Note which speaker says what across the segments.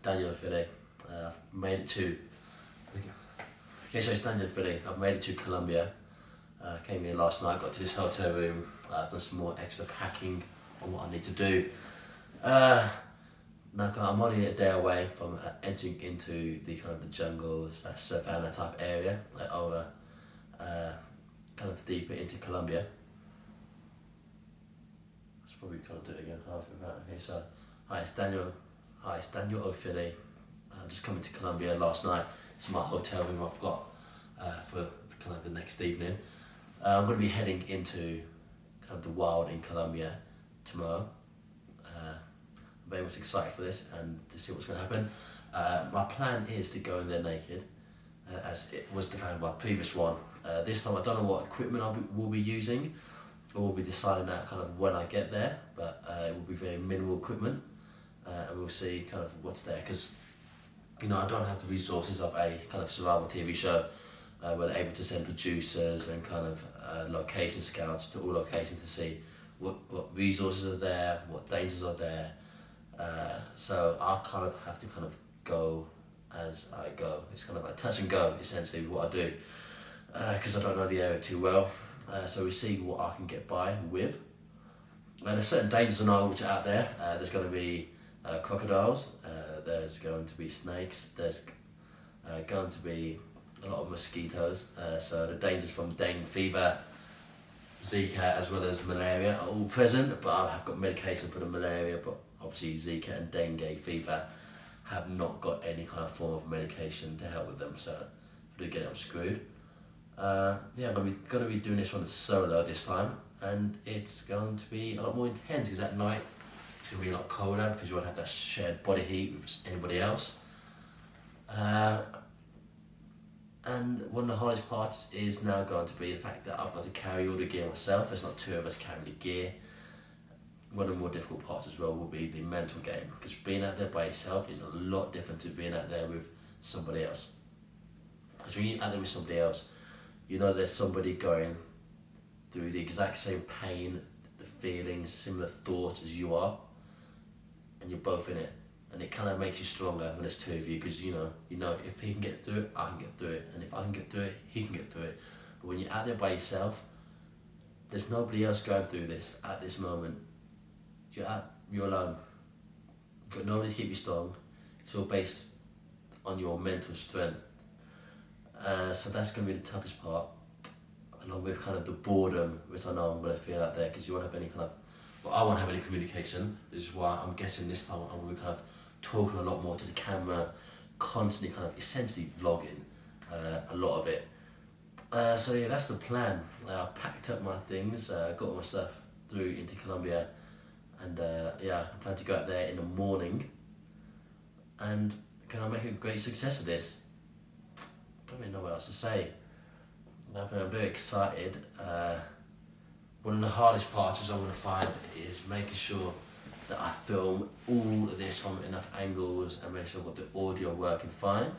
Speaker 1: Daniel Ofili. I've made it to. Okay, so it's Daniel Ofili. I've made it to Colombia. Came here last night. Got to this hotel room. I've done some more extra packing on what I need to do. Now I'm only a day away from entering into the kind of the jungles, that savannah type area, like over, kind of deeper into Colombia. Let's probably kind of do it again. Okay, so hi, it's Daniel Ofili. I'm just coming to Colombia last night. It's my hotel room I've got for kind of the next evening. I'm going to be heading into kind of the wild in Colombia tomorrow. I'm very much excited for this and to see what's going to happen. My plan is to go in there naked, as it was the plan of my previous one. This time I don't know what equipment we'll be using, or we'll be deciding that kind of when I get there, but it will be very minimal equipment, and we'll see kind of what's there, because I don't have the resources of a kind of survival TV show where they're able to send producers and kind of location scouts to all locations to see what resources are there, what dangers are there. So I'll kind of have to kind of go as I go. It's kind of like touch and go, essentially, with what I do, because I don't know the area too well. So we see what I can get by with. There's certain dangers I know which are out there. There's going to be crocodiles, there's going to be snakes, there's going to be a lot of mosquitoes. So the dangers from dengue fever, Zika, as well as malaria are all present, but I have got medication for the malaria, but obviously Zika and dengue fever have not got any kind of form of medication to help with them, so if I do get it, I'm screwed. I'm going to be doing this one solo this time, and it's going to be a lot more intense, because at night it's going to be a lot colder, because you won't have that shared body heat with anybody else. And one of the hardest parts is now going to be the fact that I've got to carry all the gear myself. There's not two of us carrying the gear. One of the more difficult parts as well will be the mental game, because being out there by yourself is a lot different to being out there with somebody else. Because when you're out there with somebody else, there's somebody going through the exact same pain, the feelings, similar thoughts as you are, and you're both in it. And it kind of makes you stronger when there's two of you, because if he can get through it, I can get through it, and if I can get through it, he can get through it. But when you're out there by yourself, there's nobody else going through this at this moment. You're alone. You've got nobody to keep you strong. It's all based on your mental strength. So that's going to be the toughest part, along with kind of the boredom, which I know I'm going to feel out there, because you won't have any kind of, I won't have any communication. This is why I'm guessing this time I'm going to be kind of talking a lot more to the camera, constantly kind of essentially vlogging a lot of it. So yeah, that's the plan. I've packed up my things, got all my stuff through into Colombia, and I plan to go out there in the morning, and can I make a great success of this? I don't really know what else to say. I'm very excited. One of the hardest parts I'm going to find is making sure that I film all of this from enough angles and make sure I've got the audio working fine.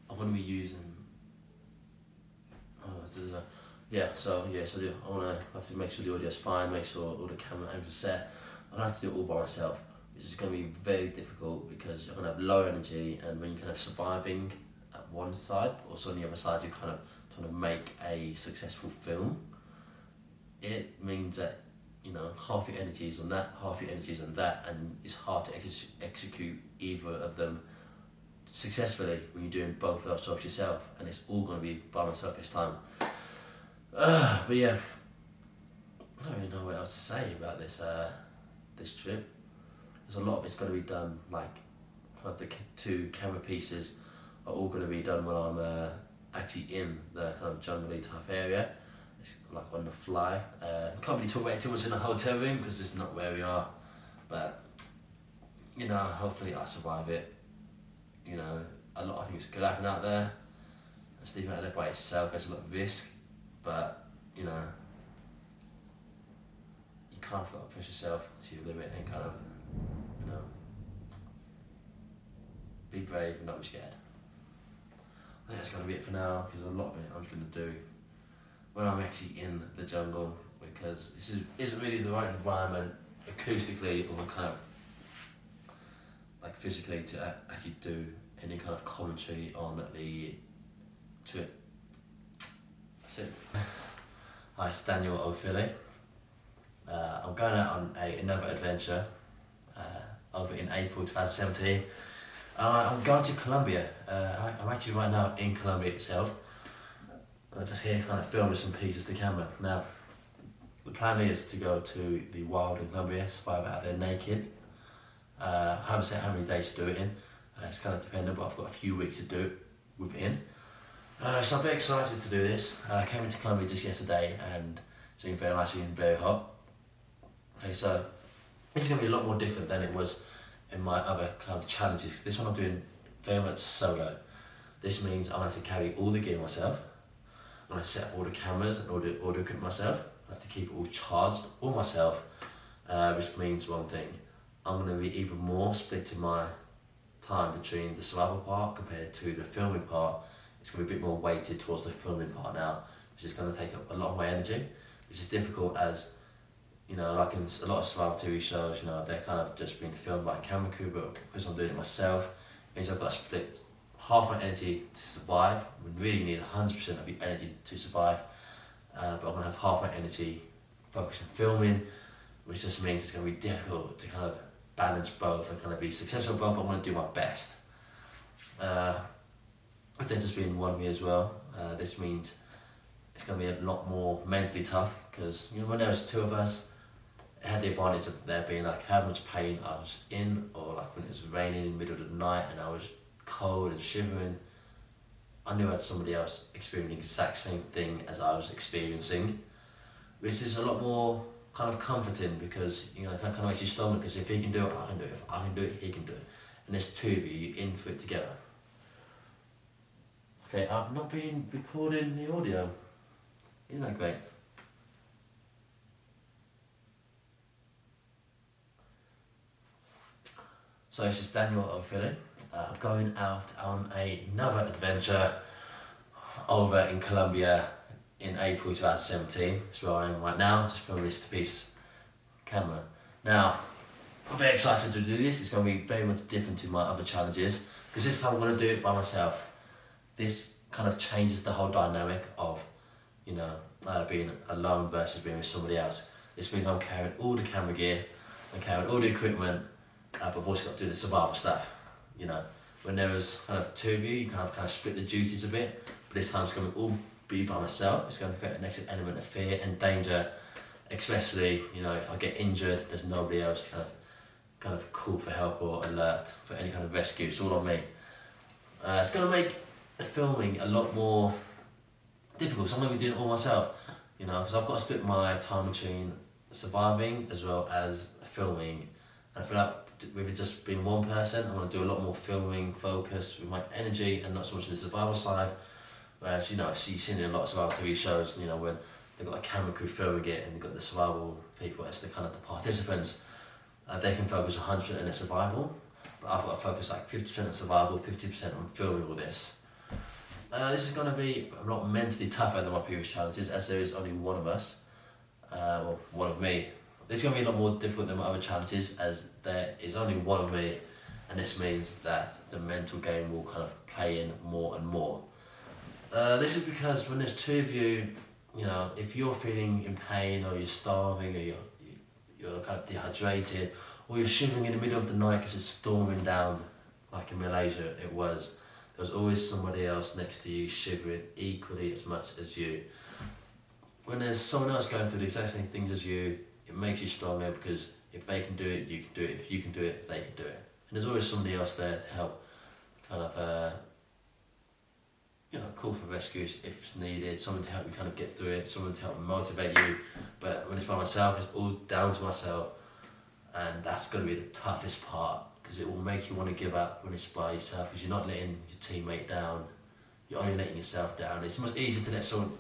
Speaker 1: I'm going to be using... I want to have to make sure the audio is fine, make sure all the camera angles are set. I'm going to have to do it all by myself, which is going to be very difficult, because you're going to have low energy, and when you're kind of surviving at one side, also on the other side you're kind of trying to make a successful film. It means that half your energy is on that, half your energy is on that, and it's hard to execute either of them successfully when you're doing both of those jobs yourself, and it's all going to be by myself this time. But yeah, I don't really know what else to say about this this trip. There's a lot of it's going to be done, like kind of the two camera pieces are all going to be done when I'm actually in the kind of jungle type area. It's like on the fly. Can't really talk about it too much in the hotel room, because it's not where we are, but hopefully I survive it. A lot of things could happen out there. Sleeping out there by itself, there's a lot of risk, but you kind of got to push yourself to your limit and kind of be brave and not be scared. I think that's going to be it for now, because a lot of it I'm just going to do when I'm actually in the jungle, because this isn't really the right environment acoustically, or kind of like physically to actually do any kind of commentary on the trip. That's it. Hi, it's Daniel Ofili. I'm going out on another adventure over in April 2017. I'm going to Colombia. I'm actually right now in Colombia itself. I'm just here kind of filming some pieces to camera. Now, the plan is to go to the wild in Colombia, survive out there naked. I haven't set how many days to do it in. It's kind of dependent, but I've got a few weeks to do it within. So I'm very excited to do this. I came into Colombia just yesterday and it's been very nice, been very hot. Okay, so this is going to be a lot more different than it was in my other kind of challenges. This one I'm doing very much solo. This means I'm going to have to carry all the gear myself. I'm going to set up all the cameras and all the audio equipment myself. I have to keep it all charged all myself, which means one thing. I'm going to be even more splitting my time between the survival part compared to the filming part. It's going to be a bit more weighted towards the filming part now, which is going to take up a lot of my energy, which is difficult as, you know, like in a lot of survival TV shows, you know, they're kind of just being filmed by a camera crew, but because I'm doing it myself, it means I've got to split half my energy to survive. We really need 100% of your energy to survive, but I'm going to have half my energy focused on filming, which just means it's going to be difficult to kind of balance both and kind of be successful at both. I want to do my best. With there just being one of me as well, this means it's going to be a lot more mentally tough, because, you know, when there was two of us, it had the advantage of there being like how much pain I was in, or like when it was raining in the middle of the night and I was cold and shivering, I knew I had somebody else experiencing the exact same thing as I was experiencing, which is a lot more kind of comforting, because, you know, it kind of makes you stronger, because if he can do it, I can do it. If I can do it, he can do it. And there's two of you, you're in for it together. Okay, I've not been recording the audio. Isn't that great? So this is Daniel Ofili. I'm going out on another adventure over in Colombia in April 2017. That's where I am right now, just filming this piece camera. Now, I'm very excited to do this. It's going to be very much different to my other challenges, because this time I'm going to do it by myself. This kind of changes the whole dynamic of, you know, being alone versus being with somebody else. This means I'm carrying all the camera gear, I'm carrying all the equipment, but I've also got to do the survival stuff. You know, when there was kind of two of you, you kind of split the duties a bit, but this time it's going to all be by myself. It's going to create an extra element of fear and danger, especially, you know, if I get injured, there's nobody else to kind of call for help or alert for any kind of rescue. It's all on me. It's going to make the filming a lot more difficult, so I'm going to be doing it all myself, you know, because I've got to split my time between surviving as well as filming. And I feel like with it just being one person, I'm going to do a lot more filming focus with my energy and not so much the survival side. Whereas, you know, you've seen in a lot of survival TV shows, you know, when they've got a camera crew filming it and they've got the survival people as the kind of the participants, they can focus 100% on their survival, but I've got to focus like 50% on survival, 50% on filming all this. This is going to be a lot mentally tougher than my previous challenges, as there is only one of us, well, one of me. This is going to be a lot more difficult than my other challenges, as there is only one of me, and this means that the mental game will kind of play in more and more. This is because when there's two of you, you know, if you're feeling in pain, or you're starving, or you're kind of dehydrated, or you're shivering in the middle of the night because it's storming down, like in Malaysia it was, there's always somebody else next to you shivering equally as much as you. When there's someone else going through the exact same things as you, it makes you stronger, because if they can do it, you can do it. If you can do it, they can do it. And there's always somebody else there to help kind of, you know, call for rescues if it's needed, someone to help you kind of get through it, someone to help motivate you. But when it's by myself, it's all down to myself, and that's going to be the toughest part, because it will make you want to give up when it's by yourself, because you're not letting your teammate down, you're only letting yourself down. It's much easier to let someone,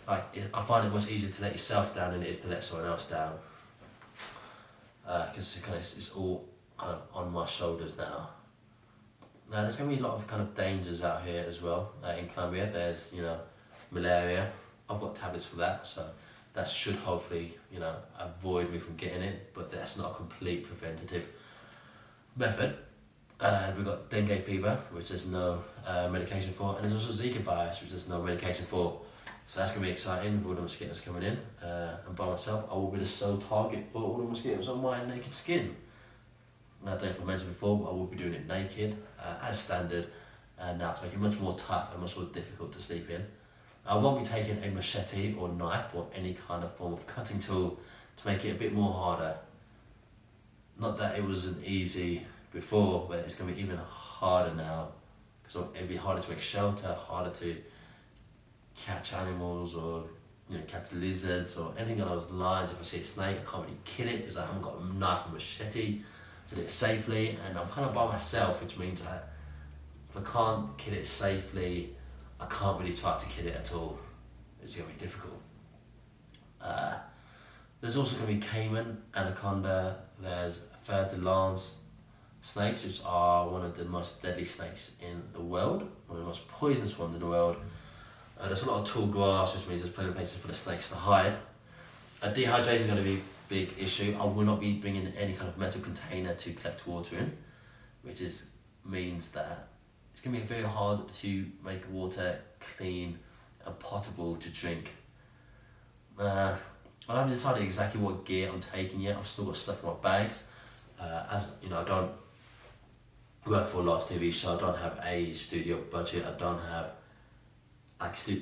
Speaker 1: like, I find it much easier to let yourself down than it is to let someone else down, because it's all kind of on my shoulders now. Now there's going to be a lot of kind of dangers out here as well. In Colombia, there's, you know, malaria. I've got tablets for that, so that should hopefully, you know, avoid me from getting it, but that's not a complete preventative method. We've got dengue fever, which there's no medication for, and there's also Zika virus, which there's no medication for. So that's going to be exciting with all the mosquitoes coming in. And by myself, I will be the sole target for all the mosquitoes on my naked skin. I don't know if I mentioned before, but I will be doing it naked, as standard, now to make it much more tough and much more difficult to sleep in. I won't be taking a machete or knife or any kind of form of cutting tool to make it a bit more harder. Not that it wasn't easy before, but it's going to be even harder now, because it'll be harder to make shelter, harder to catch animals or catch lizards or anything along those lines. If I see a snake, I can't really kill it because I haven't got a knife or machete to do it safely, and I'm kind of by myself, which means that if I can't kill it safely, I can't really try to kill it at all. It's going to be difficult. There's also going to be caiman, anaconda, there's fer de lance snakes, which are one of the most deadly snakes in the world, one of the most poisonous ones in the world. There's a lot of tall grass, which means there's plenty of places for the snakes to hide. Dehydration is going to be a big issue. I will not be bringing any kind of metal container to collect water in, which means that it's going to be very hard to make water clean and potable to drink. I haven't decided exactly what gear I'm taking yet. I've still got stuff in my bags. As you know, I don't work for a large TV show. I don't have a studio budget. I don't have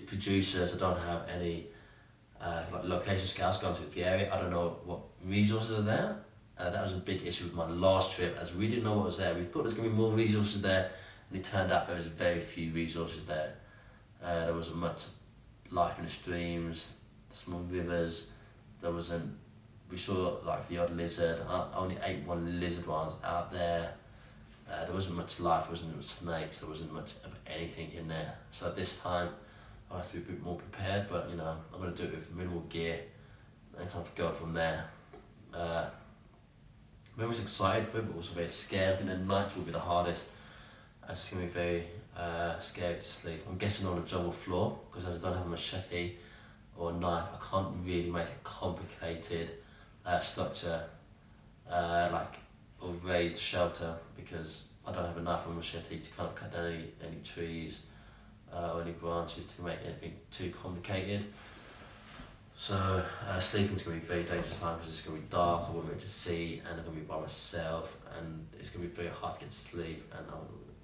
Speaker 1: producers. I don't have any location scouts going to the area. I don't know what resources are there. That was a big issue with my last trip, as we didn't know what was there. We thought there's going to be more resources there, and it turned out there was very few resources there. There wasn't much life in the streams, the small rivers. We saw like the odd lizard. I only ate one lizard while I was out there. There wasn't much life, there wasn't much snakes, there wasn't much of anything in there. So this time I have to be a bit more prepared, but I'm going to do it with minimal gear and kind of go from there. I was excited for it, but also very scared. I think the night will be the hardest. It's going to be very scary to sleep. I'm guessing on a jungle floor, because as I don't have a machete or a knife, I can't really make a complicated structure or raised shelter, because I don't have a knife or a machete to kind of cut down any trees or any branches to make anything too complicated. So sleeping's going to be a very dangerous time, because it's going to be dark, I won't be able to see, and I'm going to be by myself, and it's going to be very hard to get to sleep. And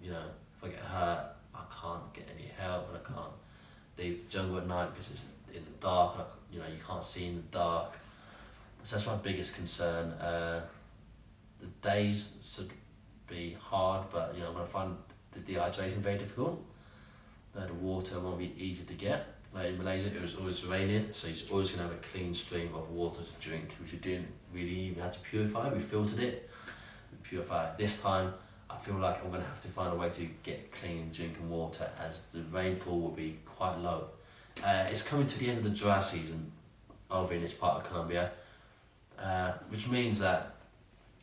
Speaker 1: if I get hurt, I can't get any help, and I can't leave the jungle at night because it's in the dark, and you can't see in the dark. So that's my biggest concern. The days should be hard, but I'm going to find the dehydration very difficult. The water won't be easy to get. Like in Malaysia, it was always raining, so you're always going to have a clean stream of water to drink, which we didn't really even have to purify. We filtered it, we purified it. This time, I feel like I'm going to have to find a way to get clean drinking water, as the rainfall will be quite low. It's coming to the end of the dry season over in this part of Colombia, which means that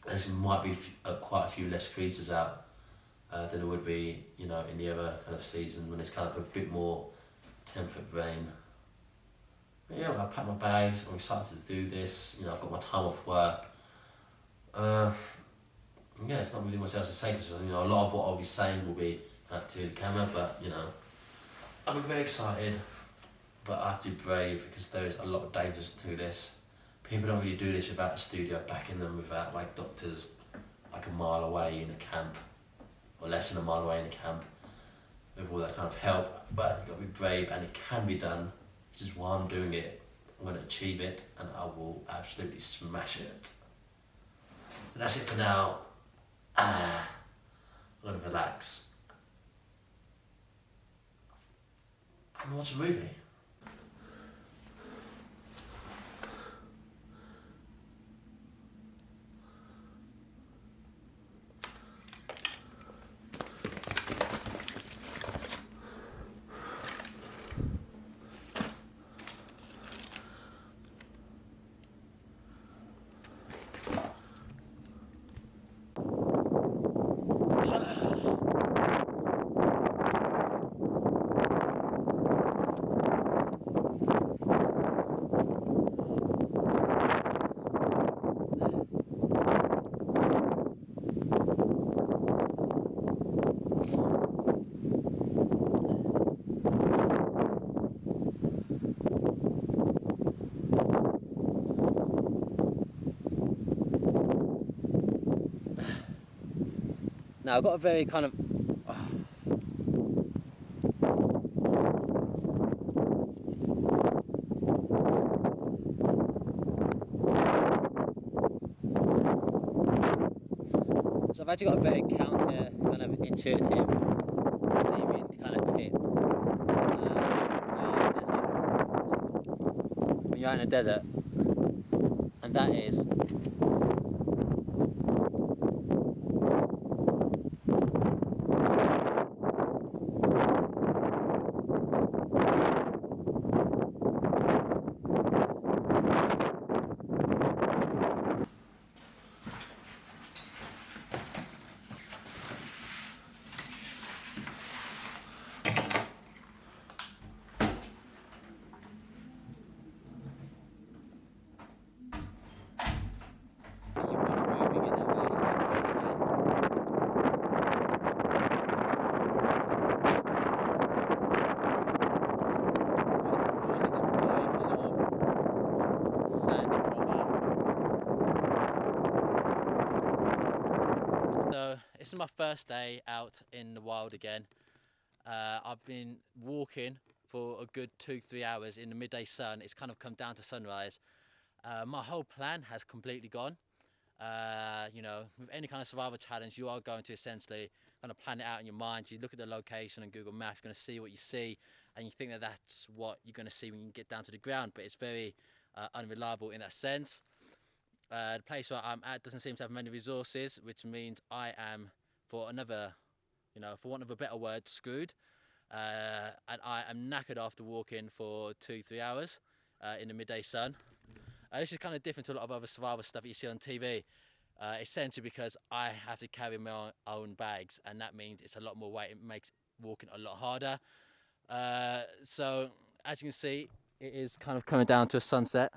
Speaker 1: there might be quite a few less creatures out than there would be, in the other kind of season when it's kind of a bit more temperate rain. But yeah, I packed my bags. I'm excited to do this. I've got my time off work. It's not really much else to say, because a lot of what I'll be saying will be to the camera, but I'm very excited, but I have to be brave, because there is a lot of dangers to this. People don't really do this without a studio backing them, without doctors a mile away in a camp, or less than a mile away in a camp, with all that kind of help. But you've got to be brave, and it can be done, which is why I'm doing it. I'm going to achieve it, and I will absolutely smash it. And that's it for now. I'm going to relax and watch a movie. Now I've got a very kind of so I've actually got a very counter kind of intuitive theory kind of tip when you're out in a desert, and that is So this is my first day out in the wild again. I've been walking for a good 2-3 hours in the midday sun. It's kind of come down to sunrise. My whole plan has completely gone. You know, with any kind of survival challenge, you are going to essentially kind of plan it out in your mind. You look at the location on Google Maps, you're going to see what you see, and you think that that's what you're going to see when you get down to the ground, but it's very unreliable in that sense. The place where I'm at doesn't seem to have many resources, which means I am, for another, you know, for want of a better word, screwed. And I am knackered after walking for 2-3 hours in the midday sun. This is kind of different to a lot of other survival stuff that you see on TV, essentially because I have to carry my own bags, and that means it's a lot more weight. It makes walking a lot harder. So as you can see, it is kind of coming down to a sunset.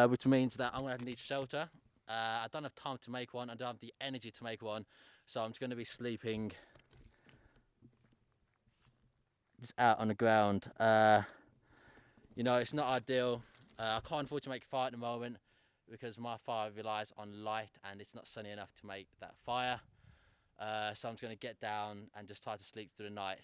Speaker 1: Which means that I'm going to need shelter. I don't have time to make one. I don't have the energy to make one. So I'm just going to be sleeping just out on the ground. You know, it's not ideal. I can't afford to make a fire at the moment because my fire relies on light and it's not sunny enough to make that fire. So I'm just going to get down and just try to sleep through the night.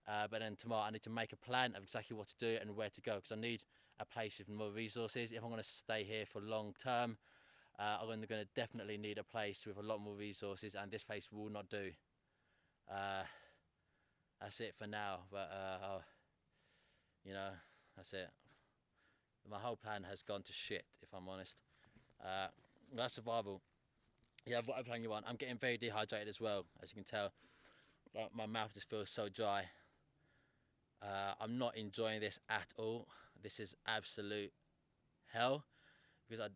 Speaker 1: But then tomorrow I need to make a plan of exactly what to do and where to go, because I need a place with more resources. If I'm going to stay here for long term, I'm going to definitely need a place with a lot more resources, and this place will not do. That's it for now, but you know, that's it. My whole plan has gone to shit, if I'm honest. That's survival. Yeah, what plan you want? I'm getting very dehydrated as well, as you can tell. My mouth just feels so dry. I'm not enjoying this at all. This is absolute hell because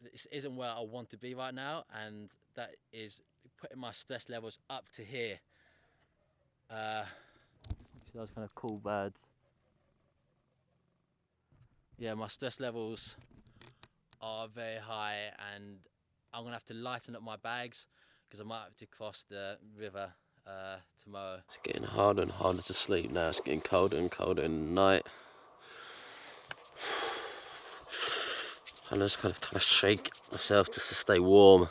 Speaker 1: this isn't where I want to be right now, and that is putting my stress levels up to here. See those kind of cool birds. Yeah, my stress levels are very high, and I'm gonna have to lighten up my bags because I might have to cross the river tomorrow. It's getting harder and harder to sleep now. It's getting colder and colder in the night. I'm just kind of shake myself just to stay warm.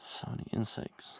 Speaker 1: So many insects.